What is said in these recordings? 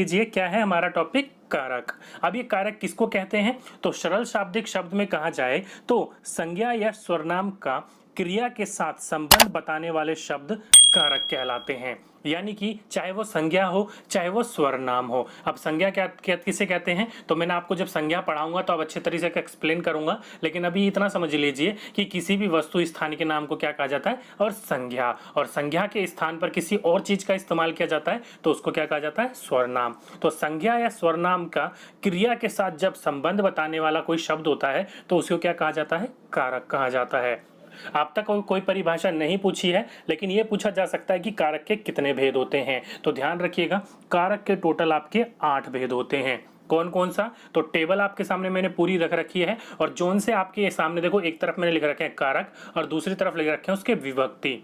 लीजिए क्या है हमारा टॉपिक, कारक। अब ये कारक किसको कहते हैं, तो सरल शाब्दिक शब्द में कहा जाए तो संज्ञा या स्वरनाम का क्रिया के साथ संबंध बताने वाले शब्द कारक कहलाते हैं। यानी कि चाहे वो संज्ञा हो चाहे वो स्वरनाम हो। अब संज्ञा किसे कहते हैं, तो मैंने आपको जब संज्ञा पढ़ाऊंगा तो अब अच्छे तरीके से एक्सप्लेन करूंगा, लेकिन अभी इतना समझ लीजिए कि किसी भी वस्तु स्थान के नाम को क्या कहा जाता है, और संज्ञा, और संज्ञा के स्थान पर किसी और चीज का इस्तेमाल किया जाता है तो उसको क्या कहा जाता है, स्वरनाम। तो संज्ञा या स्वरनाम का क्रिया के साथ जब संबंध बताने वाला कोई शब्द होता है तो उसको क्या कहा जाता है, कारक कहा जाता है। आप तक कोई परिभाषा नहीं पूछी है, लेकिन यह पूछा जा सकता है कि कारक के कितने भेद होते हैं। तो ध्यान रखिएगा, कारक के टोटल आपके 8 भेद होते हैं। कौन कौन सा, तो टेबल आपके सामने मैंने पूरी रख रखी है, और जोन से आपके सामने देखो, एक तरफ मैंने लिख रखे हैं कारक और दूसरी तरफ लिख रखे हैं उसके विभक्ति।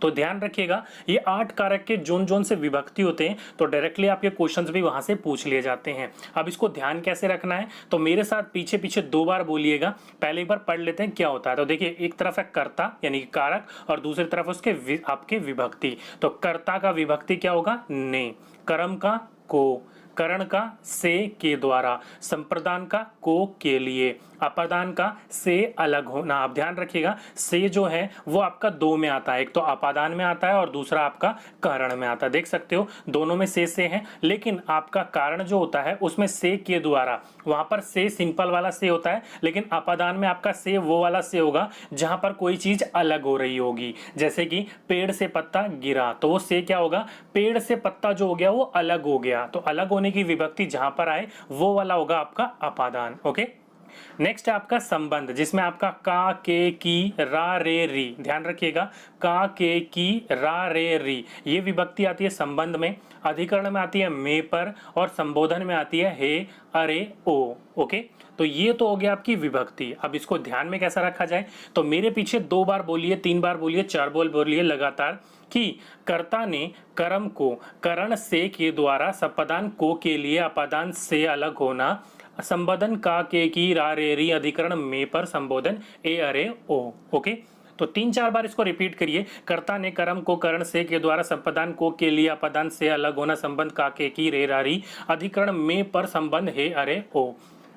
तो ध्यान रखिएगा, ये 8 कारक के जोन जोन से विभक्ति होते हैं, तो डायरेक्टली आपके क्वेश्चंस भी वहां से पूछ लिए जाते हैं। अब इसको ध्यान कैसे रखना है, तो मेरे साथ पीछे पीछे 2 बार बोलिएगा। पहले एक बार पढ़ लेते हैं क्या होता है। तो देखिए, एक तरफ है कर्ता यानी कि कारक, और दूसरी तरफ उसके आपके विभक्ति। तो कर्ता का विभक्ति क्या होगा, ने, कर्म का को, करण का से के द्वारा, संप्रदान का को के लिए, अपादान का से अलग होना। आप ध्यान रखिएगा, से जो है वो आपका 2 में आता है, एक तो अपादान में आता है और दूसरा आपका कारण में आता है। देख सकते हो दोनों में से हैं, लेकिन आपका कारण जो होता है उसमें से के द्वारा, वहां पर से सिंपल वाला से होता है, लेकिन अपादान में आपका से वो वाला से होगा जहां पर कोई चीज अलग हो रही होगी। जैसे कि पेड़ से पत्ता गिरा, तो वो से क्या होगा, पेड़ से पत्ता जो हो गया वो अलग हो गया, तो अलग होने की विभक्ति जहां पर आए वो वाला होगा आपका अपादान। ओके, नेक्स्ट है आपका संबंध, जिसमें आपका का, के, की, रा, रे, री। ध्यान रखिएगा, का, के, की, रा, रे, री, ये विभक्ति आती है संबंध में। अधिकरण में आती है में पर, और संबोधन में आती है हे, अरे, ओ। ओके, तो ये तो हो गया आपकी विभक्ति। अब इसको ध्यान में कैसा रखा जाए, तो मेरे पीछे 2 बार बोलिए, 3 बार बोलिए, 4 बार बोलिए लगातार कि कर्ता ने कर्म को करण से के द्वारा संपादन को के लिए अपादान से अलग होना, संबोधन का, के, की, रा, रे, री, अधिकरण में पर, संबोधन ए, अरे, ओ। ओके, तो 3-4 बार इसको रिपीट करिए। कर्ता ने कर्म को करण से के द्वारा संपादन को के लिए अपादान से अलग होना, संबंध का, के, की, रे, रा, री, अधिकरण में पर, संबंध हे, अरे, ओ।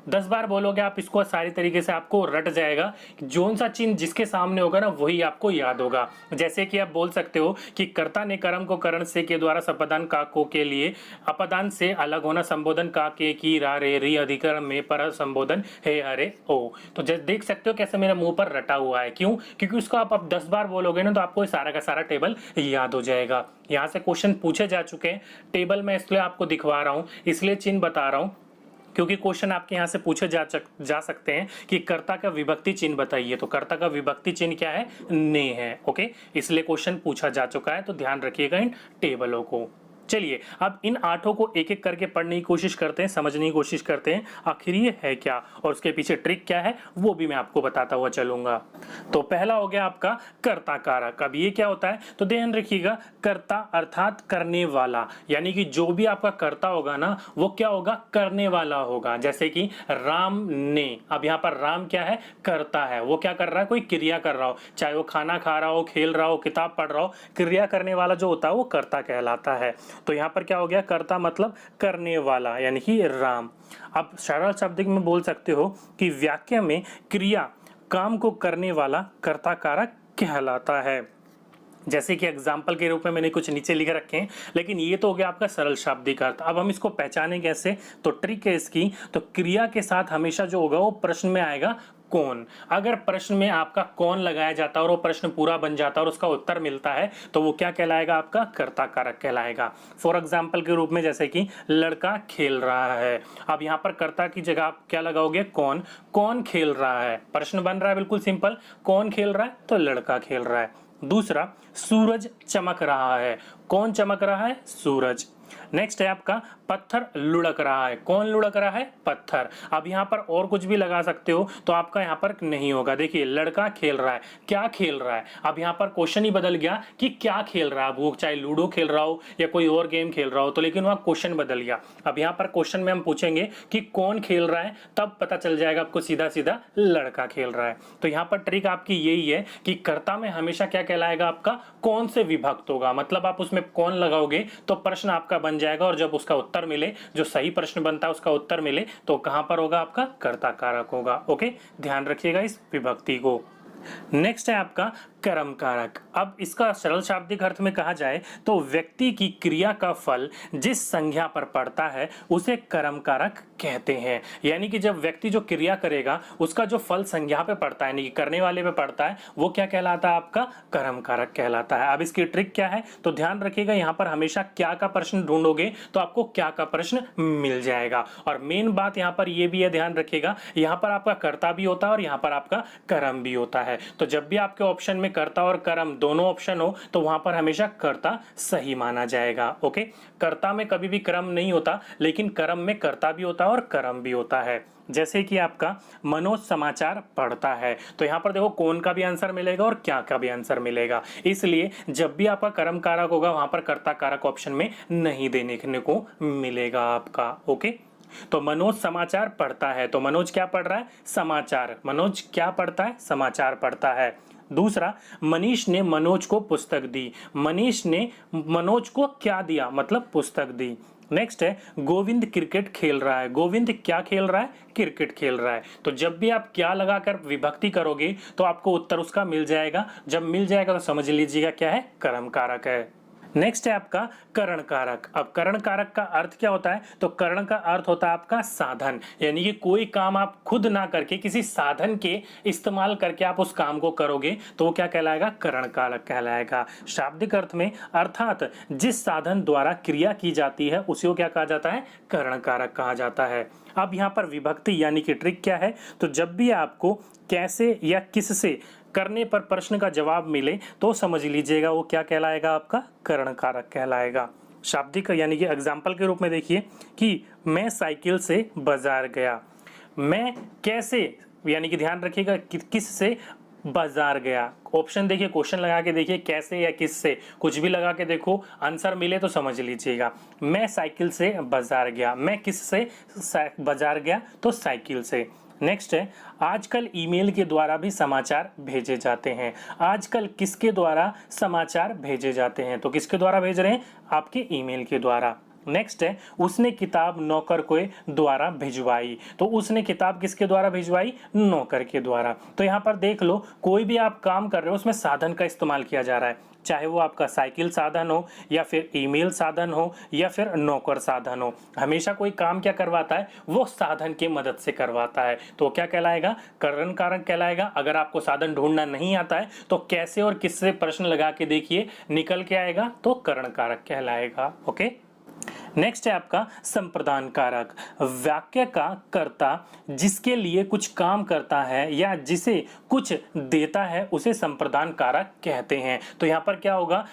10 बार बोलोगे आप इसको, सारी तरीके से आपको रट जाएगा। जोन सा चिन्ह जिसके सामने होगा ना वही आपको याद होगा। जैसे कि आप बोल सकते हो कि कर्ता ने कर्म को करण से के द्वारा संपादन का को के लिए अपादान से अलग होना, संबोधन का, के, की, रा, रे, री, अधिकरण में पर, संबोधन हे, अरे, ओ। तो देख सकते हो कैसे मेरे मुंह पर रटा हुआ है। क्यों, क्योंकि उसको आप 10 बार बोलोगे ना तो आपको सारा का सारा टेबल याद हो जाएगा। यहाँ से क्वेश्चन पूछे जा चुके हैं, टेबल में इसलिए आपको दिखवा रहा हूँ, इसलिए चिन्ह बता रहा हूँ क्योंकि क्वेश्चन आपके यहाँ से पूछे जा सकते हैं कि कर्ता का विभक्ति चिन्ह बताइए। तो कर्ता का विभक्ति चिन्ह क्या है, ने है। ओके, इसलिए क्वेश्चन पूछा जा चुका है, तो ध्यान रखिएगा इन टेबलों को। चलिए अब इन 8 को एक एक करके पढ़ने की कोशिश करते हैं, समझने की कोशिश करते हैं आखिर ये है क्या और उसके पीछे ट्रिक क्या है, वो भी मैं आपको बताता हुआ चलूंगा। तो पहला हो गया आपका कर्ता कारक। अब ये क्या होता है, तो ध्यान रखिएगा, कर्ता अर्थात करने वाला, यानी कि जो भी आपका कर्ता होगा ना वो क्या होगा, करने वाला होगा। जैसे कि राम ने, अब यहाँ पर राम क्या है, कर्ता है, वो क्या कर रहा है, कोई क्रिया कर रहा हो, चाहे वो खाना खा रहा हो, खेल रहा हो, किताब पढ़ रहा हो, क्रिया करने वाला जो होता है वो कर्ता कहलाता है। तो यहाँ पर क्या हो गया, कर्ता मतलब करने वाला, यानी कि राम। अब सरल शब्द में बोल सकते हो कि वाक्य में क्रिया काम को करने वाला कर्ता कारक कहलाता है। जैसे कि एग्जाम्पल के रूप में मैंने कुछ नीचे लिख रखे हैं, लेकिन ये तो हो गया आपका सरल शाब्दिक अर्थ। अब हम इसको पहचाने कैसे, तो ट्रिक है इसकी, तो क्रिया के साथ हमेशा जो होगा वो प्रश्न में आएगा कौन। अगर प्रश्न में आपका कौन लगाया जाता है और वो प्रश्न पूरा बन जाता है और उसका उत्तर मिलता है तो वो क्या कहलाएगा, आपका कर्ता कारक कहलाएगा। फॉर एग्जाम्पल के रूप में जैसे कि लड़का खेल रहा है, अब यहाँ पर कर्ता की जगह आप क्या लगाओगे, कौन। कौन खेल रहा है, प्रश्न बन रहा है बिल्कुल सिंपल, कौन खेल रहा है, तो लड़का खेल रहा है। दूसरा, सूरज चमक रहा है, कौन चमक रहा है, सूरज। नेक्स्ट है आपका पत्थर लुढ़क रहा है, कौन लुढ़क रहा है, पत्थर। अब यहाँ पर और कुछ भी लगा सकते हो तो आपका यहाँ पर नहीं होगा। देखिए लड़का खेल रहा है, क्या खेल रहा है, अब यहाँ पर क्वेश्चन ही बदल गया कि क्या खेल रहा है, वो चाहे लूडो खेल रहा हो या कोई और गेम खेल रहा हो, तो लेकिन वहाँ क्वेश्चन बदल गया। अब यहाँ पर क्वेश्चन में हम पूछेंगे कि कौन खेल रहा है, तब पता चल जाएगा आपको सीधा सीधा लड़का खेल रहा है। तो यहाँ पर ट्रिक आपकी यही है कि कर्ता में हमेशा क्या कहलाएगा, आपका कौन से विभक्त होगा, मतलब आप उसमें कौन लगाओगे तो प्रश्न आपका बन जाएगा, और जब उसका उत्तर मिले, जो सही प्रश्न बनता है उसका उत्तर मिले, तो कहां पर होगा आपका कर्ता कारक होगा। ओके, ध्यान रखिएगा इस विभक्ति को। नेक्स्ट है आपका कर्म कारक। अब इसका सरल शाब्दिक अर्थ में कहा जाए तो व्यक्ति की क्रिया का फल जिस संज्ञा पर पड़ता है उसे कर्म कारक कहते हैं। यानी कि जब व्यक्ति जो क्रिया करेगा उसका जो फल संज्ञा पे पड़ता है, यानी कि करने वाले पे पड़ता है, वो क्या कहलाता है आपका कर्म कारक कहलाता है। अब इसकी ट्रिक क्या है, तो ध्यान रखिएगा, यहाँ पर हमेशा क्या का प्रश्न ढूंढोगे तो आपको क्या का प्रश्न मिल जाएगा। और मेन बात यहाँ पर ये भी है, ध्यान रखिएगा, यहाँ पर आपका कर्ता भी होता है और यहाँ पर आपका कर्म भी होता है। तो जब भी आपके ऑप्शन में कर्ता और कर्म दोनों ऑप्शन हो तो वहां पर हमेशा कर्ता सही माना जाएगा। ओके, कर्ता में कभी भी क्रम नहीं होता, लेकिन कर्म में कर्ता भी होता है और कर्म भी होता है। जैसे कि आपका मनोज समाचार पढ़ता है, तो यहाँ पर देखो कौन का भी आंसर मिलेगा और क्या का भी आंसर मिलेगा। इसलिए जब भी आपका कर्म कारक होगा वहां पर कर्ता कारक ऑप्शन में नहीं देने को मिलेगा आपका। ओके, तो मनोज समाचार पढ़ता है, तो मनोज क्या पढ़ रहा है, समाचार। मनोज क्या पढ़ता है, समाचार पढ़ता है। दूसरा, मनीष ने मनोज को पुस्तक दी। मनीष ने मनोज को क्या दिया, मतलब पुस्तक दी। नेक्स्ट है गोविंद क्रिकेट खेल रहा है। गोविंद क्या खेल रहा है, क्रिकेट खेल रहा है। तो जब भी आप क्या लगाकर विभक्ति करोगे तो आपको उत्तर उसका मिल जाएगा। जब मिल जाएगा तो समझ लीजिएगा क्या है, कर्म कारक है। नेक्स्ट है आपका करण कारक। अब करण कारक का अर्थ क्या होता है, तो करण का अर्थ होता है आपका साधन, यानी कि कोई काम आप खुद ना करके किसी साधन के इस्तेमाल करके आप उस काम को करोगे तो वो क्या कहलाएगा, करण कारक कहलाएगा। शाब्दिक अर्थ में अर्थात जिस साधन द्वारा क्रिया की जाती है उसे क्या कहा जाता है, करण कारक कहा जाता है। अब यहाँ पर विभक्ति यानी कि ट्रिक क्या है, तो जब भी आपको कैसे या किससे करने पर प्रश्न का जवाब मिले तो समझ लीजिएगा वो क्या कहलाएगा, आपका करण कारक कहलाएगा। शाब्दिक यानी कि एग्जाम्पल के रूप में देखिए कि मैं साइकिल से बाजार गया। मैं कैसे, यानी कि ध्यान रखिएगा किस से बाजार गया। ऑप्शन देखिए, क्वेश्चन लगा के देखिए, कैसे या किस से, कुछ भी लगा के देखो, आंसर मिले तो समझ लीजिएगा। मैं साइकिल से बाजार गया, मैं किस से बाजार गया, तो साइकिल से। नेक्स्ट है आजकल ईमेल के द्वारा भी समाचार भेजे जाते हैं। आजकल किसके द्वारा समाचार भेजे जाते हैं, तो किसके द्वारा भेज रहे हैं, आपके ईमेल के द्वारा। नेक्स्ट है उसने किताब नौकर के द्वारा भिजवाई। तो उसने किताब किसके द्वारा भिजवाई, नौकर के द्वारा। तो यहाँ पर देख लो, कोई भी आप काम कर रहे हो उसमें साधन का इस्तेमाल किया जा रहा है, चाहे वो आपका साइकिल साधन हो या फिर ईमेल साधन हो या फिर नौकर साधन हो। हमेशा कोई काम क्या करवाता है, वो साधन की मदद से करवाता है, तो क्या कहलाएगा, करण कारक कहलाएगा। अगर आपको साधन ढूंढना नहीं आता है तो कैसे और किससे प्रश्न लगा के देखिए, निकल के आएगा, तो करण कारक कहलाएगा। ओके, नेक्स्ट है आपका संप्रदान कारक। वाक्य का कर्ता जिसके लिए कुछ काम करता है या जिसे कुछ देता है उसे संप्रदान कारक कहते हैं। तो यहाँ पर क्या होगा,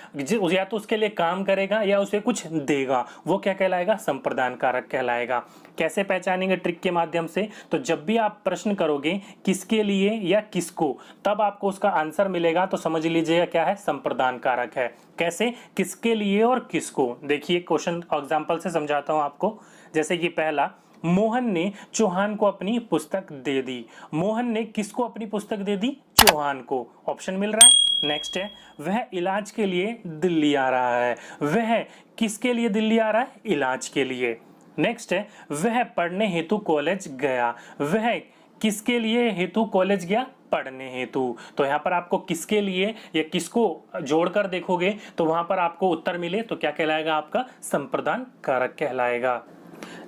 या तो उसके लिए काम करेगा या उसे कुछ देगा, वो क्या कहलाएगा, संप्रदान कारक कहलाएगा। कैसे पहचानेंगे, ट्रिक के माध्यम से। तो जब भी आप प्रश्न करोगे किसके लिए या किसको, तब आपको उसका आंसर मिलेगा तो समझ लीजिएगा क्या है, संप्रदान कारक है। कैसे, किसके लिए और किसको। देखिए क्वेश्चन एग्जांपल से समझाता हूं आपको। जैसे कि पहला, मोहन ने चौहान को अपनी पुस्तक दे दी। मोहन ने किसको अपनी पुस्तक दे दी, चौहान को। ऑप्शन मिल रहा है। नेक्स्ट है वह इलाज के लिए दिल्ली आ रहा है। वह किसके लिए दिल्ली आ रहा है, इलाज के लिए। नेक्स्ट है वह पढ़ने हेतु कॉलेज गया। वह किसके लिए हेतु कॉलेज गया, पढ़ने हेतु। तो यहाँ पर आपको किसके लिए या किसको जोड़कर देखोगे तो वहां पर आपको उत्तर मिले तो क्या कहलाएगा, आपका संप्रदान कारक कहलाएगा।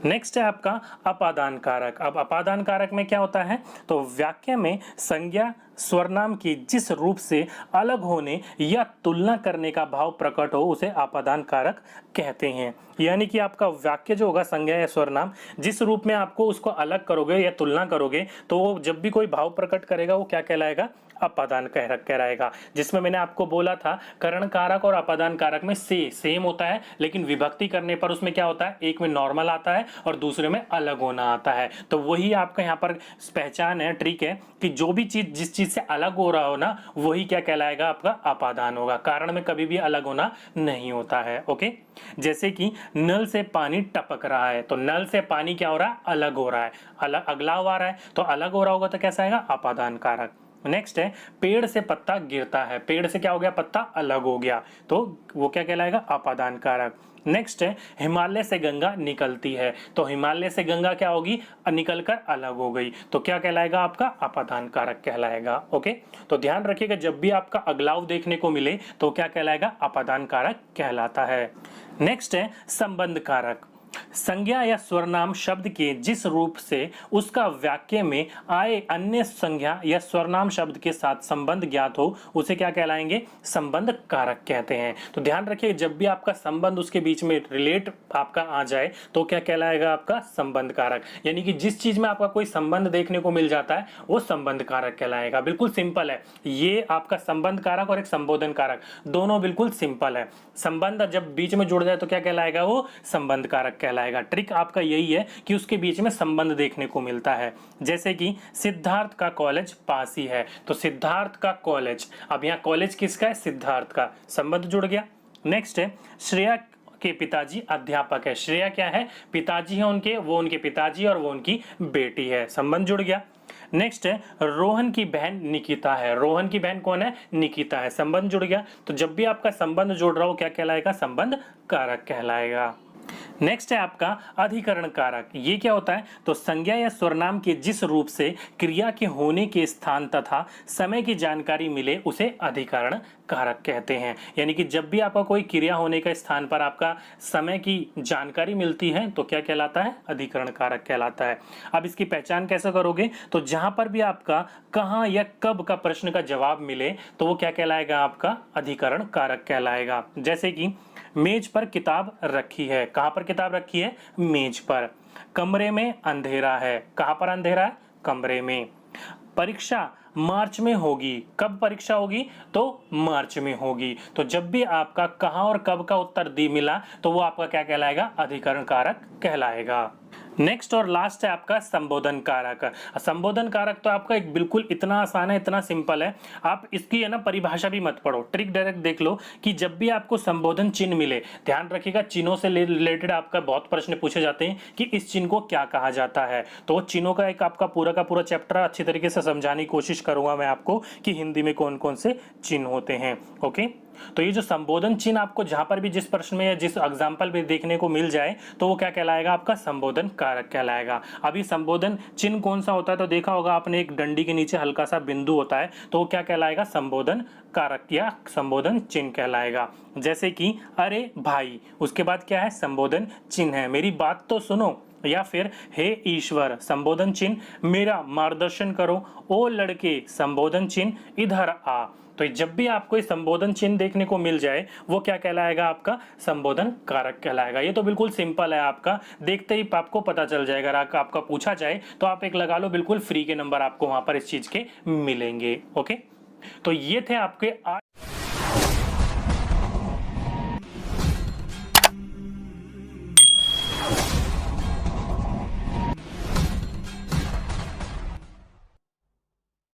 नेक्स्ट है आपका अपादान कारक। अब अपादान कारक में क्या होता है, तो वाक्य में संज्ञा स्वरनाम की जिस रूप से अलग होने या तुलना करने का भाव प्रकट हो उसे अपादान कारक कहते हैं। यानी कि आपका वाक्य जो होगा, संज्ञा या स्वरनाम जिस रूप में आपको उसको अलग करोगे या तुलना करोगे तो वो जब भी कोई भाव प्रकट करेगा वो क्या कहलाएगा, अपादान कारक कहलाएगा। जिसमें मैंने आपको बोला था करण कारक और अपादान कारक में सेम होता है, लेकिन विभक्ति करने पर उसमें क्या होता है, एक में नॉर्मल आता है और दूसरे में अलग होना आता है। तो वही आपका यहाँ पर पहचान है, ट्रिक है कि जो भी चीज जिस चीज से अलग हो रहा हो ना, वही क्या कहलाएगा, आपका अपादान होगा। कारण में कभी भी अलग होना नहीं होता है। ओके, जैसे कि नल से पानी टपक रहा है, तो नल से पानी क्या हो रहा है, अलग हो रहा है, अलग अगला आ रहा है, तो अलग हो रहा होगा तो कैसा आएगा, अपादान कारक। नेक्स्ट है पेड़ से पत्ता गिरता है, पेड़ से क्या हो गया, पत्ता अलग हो गया, तो वो क्या कहलाएगा, अपादान कारक। नेक्स्ट है हिमालय से गंगा निकलती है, तो हिमालय से गंगा क्या होगी, निकलकर अलग हो गई, तो क्या कहलाएगा आपका, अपादान कारक कहलाएगा। ओके, तो ध्यान रखिएगा जब भी आपका अगलाव देखने को मिले तो क्या कहलाएगा, अपादान कारक कहलाता है। नेक्स्ट है संबंध कारक। संज्ञा या स्वरनाम शब्द के जिस रूप से उसका वाक्य में आए अन्य संज्ञा या स्वरनाम शब्द के साथ संबंध ज्ञात हो उसे क्या कहलाएंगे, संबंध कारक कहते हैं। तो ध्यान रखिए जब भी आपका संबंध उसके बीच में रिलेट आपका आ जाए तो क्या कहलाएगा, आपका संबंध कारक। यानी कि जिस चीज में आपका कोई संबंध देखने को मिल जाता है वो संबंध कारक कहलाएगा। बिल्कुल सिंपल है, ये आपका संबंध कारक और एक संबोधन कारक दोनों बिल्कुल सिंपल है। संबंध जब बीच में जुड़ जाए तो क्या कहलाएगा, वो संबंध कारक कहलाएगा। ट्रिक आपका यही है कि उसके बीच में संबंध देखने को मिलता है। जैसे कि सिद्धार्थ का कॉलेज पास ही है, तो सिद्धार्थ का कॉलेज, अब यहाँ कॉलेज किसका है, सिद्धार्थ का, संबंध जुड़ गया। नेक्स्ट है श्रेया के पिताजी अध्यापक है, श्रेया क्या है, पिताजी है उनके, वो उनके पिताजी और वो उनकी बेटी है, संबंध जुड़ गया। नेक्स्ट है रोहन की बहन निकिता है, रोहन की बहन कौन है, निकिता है, संबंध जुड़ गया। तो जब भी आपका संबंध जुड़ रहा हो क्या कहलाएगा, संबंध कारक कहलाएगा। नेक्स्ट है आपका अधिकरण कारक। ये क्या होता है, तो संज्ञा या स्वरनाम के जिस रूप से क्रिया के होने के स्थान तथा समय की जानकारी मिले उसे अधिकरण कारक कहते हैं। यानी कि जब भी आपका कोई क्रिया होने के स्थान पर आपका समय की जानकारी मिलती है तो क्या कहलाता है, अधिकरण कारक कहलाता है। अब इसकी पहचान कैसे करोगे, तो जहां पर भी आपका कहाँ या कब का प्रश्न का जवाब मिले तो वो क्या कहलाएगा, आपका अधिकरण कारक कहलाएगा। जैसे कि मेज पर किताब रखी है, कहां पर किताब रखी है, मेज पर। कमरे में अंधेरा है, कहां पर अंधेरा है, कमरे में। परीक्षा मार्च में होगी, कब परीक्षा होगी, तो मार्च में होगी। तो जब भी आपका कहां और कब का उत्तर दी मिला तो वो आपका क्या कहलाएगा, अधिकरण कारक कहलाएगा। नेक्स्ट और लास्ट है आपका संबोधन कारक। संबोधन कारक तो आपका एक बिल्कुल इतना आसान है, इतना सिंपल है, आप इसकी है ना परिभाषा भी मत पढ़ो, ट्रिक डायरेक्ट देख लो कि जब भी आपको संबोधन चिन्ह मिले, ध्यान रखिएगा चिन्हों से रिलेटेड आपका बहुत प्रश्न पूछे जाते हैं कि इस चिन्ह को क्या कहा जाता है। तो वो चिन्हों का एक आपका पूरा का पूरा चैप्टर अच्छी तरीके से समझाने की कोशिश करूंगा मैं आपको कि हिंदी में कौन कौन से चिन्ह होते हैं। ओके, तो ये जो संबोधन चिन्ह आपको जहां पर भी जिस प्रश्न में या जिस एग्जाम्पल में देखने को मिल जाए तो वो क्या कहलाएगा, आपका संबोधन कारक कहलाएगा। अभी संबोधन चिन्ह कौन सा होता है, तो देखा होगा आपने एक डंडी के नीचे हल्का सा बिंदु होता है, तो वो क्या कहलाएगा, संबोधन कारक या संबोधन चिन्ह कहलाएगा। जैसे कि अरे भाई, उसके बाद क्या है, संबोधन चिन्ह है, मेरी बात तो सुनो, या फिर हे ईश्वर, संबोधन चिन्ह, मेरा मार्गदर्शन करो, ओ लड़के, संबोधन चिन्ह, इधर आ। तो जब भी आपको ये संबोधन चिन्ह देखने को मिल जाए वो क्या कहलाएगा, आपका संबोधन कारक कहलाएगा। ये तो बिल्कुल सिंपल है, आपका देखते ही आपको पता चल जाएगा। अगर आपका पूछा जाए तो आप एक लगा लो, बिल्कुल फ्री के नंबर आपको वहां पर इस चीज के मिलेंगे। ओके, तो ये थे आपके